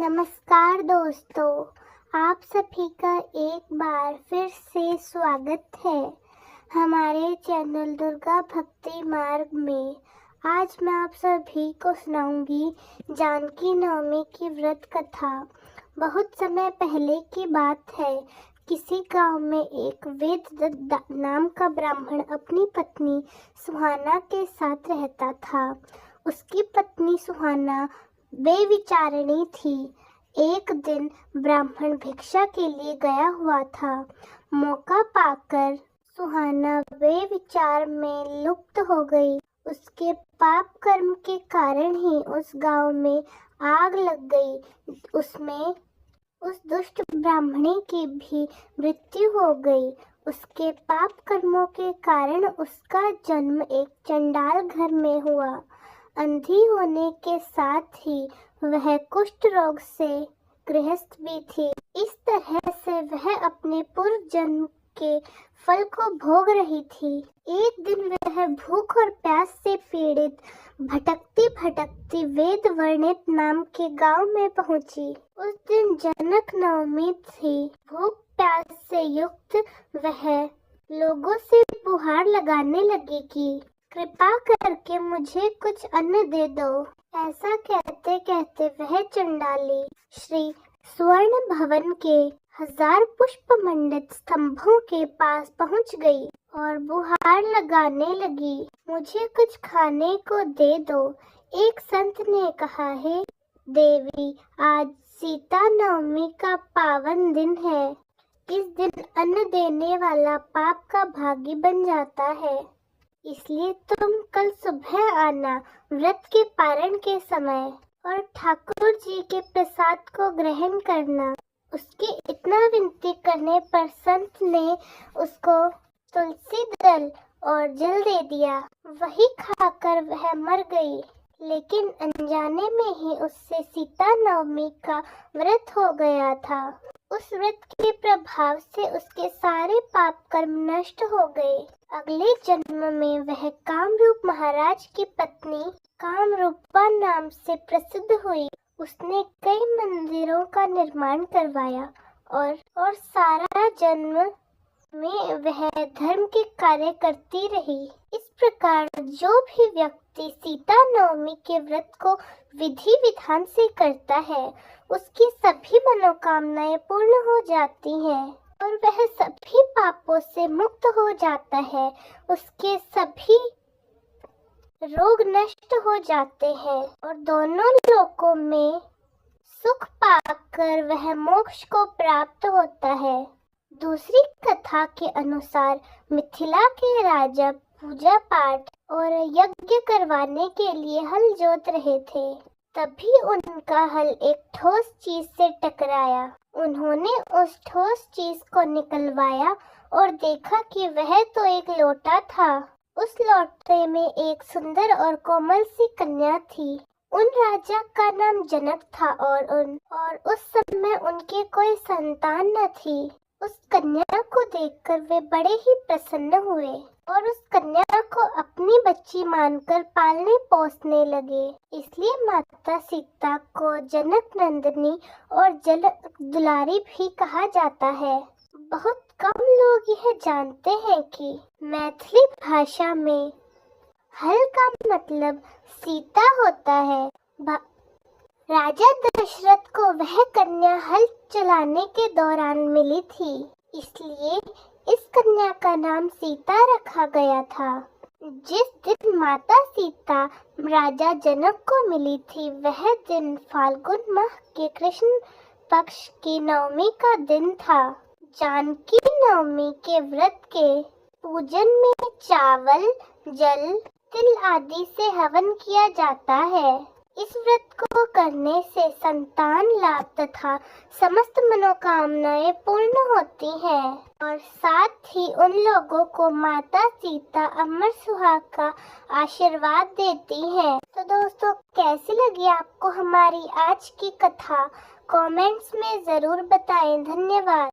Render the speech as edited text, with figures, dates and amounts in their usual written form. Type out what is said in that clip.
नमस्कार दोस्तों, आप सभी का एक बार फिर से स्वागत है हमारे चैनल दुर्गा भक्ति मार्ग में। आज मैं आप सभी को सुनाऊंगी जानकी नवमी की व्रत कथा। बहुत समय पहले की बात है। किसी गांव में एक वेददत्त नाम का ब्राह्मण अपनी पत्नी सुहाना के साथ रहता था। उसकी पत्नी सुहाना बेविचारिणी थी। एक दिन ब्राह्मण भिक्षा के लिए गया हुआ था। मौका पाकर सुहाना बेविचार में लुप्त हो गई। उसके पाप कर्म के कारण ही उस गांव में आग लग गई। उसमें उस दुष्ट ब्राह्मणी की भी मृत्यु हो गई। उसके पाप कर्मों के कारण उसका जन्म एक चंडाल घर में हुआ। अंधी होने के साथ ही वह कुष्ठ रोग से गृहस्थ भी थी। इस तरह से वह अपने पूर्व जन्म के फल को भोग रही थी। एक दिन वह भूख और प्यास से पीड़ित भटकती भटकती वेद वर्णित नाम के गांव में पहुंची। उस दिन जनक नवमी थी। भूख प्यास से युक्त वह लोगों से गुहार लगाने लगी कि कृपा करके मुझे कुछ अन्न दे दो। ऐसा कहते कहते वह चंडाली श्री स्वर्ण भवन के 1000 पुष्प मंडित स्तंभों के पास पहुंच गई और गुहार लगाने लगी, मुझे कुछ खाने को दे दो। एक संत ने कहा, है देवी, आज सीता नवमी का पावन दिन है। इस दिन अन्न देने वाला पाप का भागी बन जाता है, इसलिए तुम कल सुबह आना व्रत के पारण के समय और ठाकुर जी के प्रसाद को ग्रहण करना। उसके इतना विनती करने पर संत ने उसको तुलसी दल और जल दे दिया। वही खाकर वह मर गई। लेकिन अनजाने में ही उससे सीता नवमी का व्रत हो गया था। उस व्रत के प्रभाव से उसके सारे पाप कर्म नष्ट हो गए। अगले जन्म में वह कामरूप महाराज की पत्नी कामरूपा नाम से प्रसिद्ध हुई। उसने कई मंदिरों का निर्माण करवाया और सारा जन्म में वह धर्म के कार्य करती रही। इस प्रकार जो भी व्यक्ति सीता नवमी के व्रत को विधि विधान से करता है, उसकी सभी मनोकामनाएं पूर्ण हो जाती हैं और वह सभी पापों से मुक्त हो जाता है। उसके सभी रोग नष्ट हो जाते हैं और दोनों लोकों में सुख पाकर वह मोक्ष को प्राप्त होता है। दूसरी कथा के अनुसार मिथिला के राजा पूजा पाठ और यज्ञ करवाने के लिए हल जोत रहे थे। तभी उनका हल एक ठोस चीज से टकराया। उन्होंने उस ठोस चीज को निकलवाया और देखा कि वह तो एक लोटा था। उस लोटे में एक सुंदर और कोमल सी कन्या थी। उन राजा का नाम जनक था और उस समय उनके कोई संतान न थी। उस कन्या को देखकर वे बड़े ही प्रसन्न हुए और उस कन्या को अपनी बच्ची मानकर पालने पोसने लगे। इसलिए माता सीता को जनक नंदिनी और जनक दुलारी भी कहा जाता है। बहुत कम लोग यह जानते हैं कि मैथिली भाषा में हल का मतलब सीता होता है। राजा दशरथ को वह कन्या हल चलाने के दौरान मिली थी, इसलिए इस कन्या का नाम सीता रखा गया था। जिस दिन माता सीता राजा जनक को मिली थी, वह दिन फाल्गुन माह के कृष्ण पक्ष की नवमी का दिन था। जानकी नवमी के व्रत के पूजन में चावल, जल, तिल आदि से हवन किया जाता है। इस व्रत को करने से संतान लाभ तथा समस्त मनोकामनाएं पूर्ण होती हैं और साथ ही उन लोगों को माता सीता अमर सुहाग का आशीर्वाद देती हैं। तो दोस्तों, कैसी लगी आपको हमारी आज की कथा? कमेंट्स में जरूर बताएं। धन्यवाद।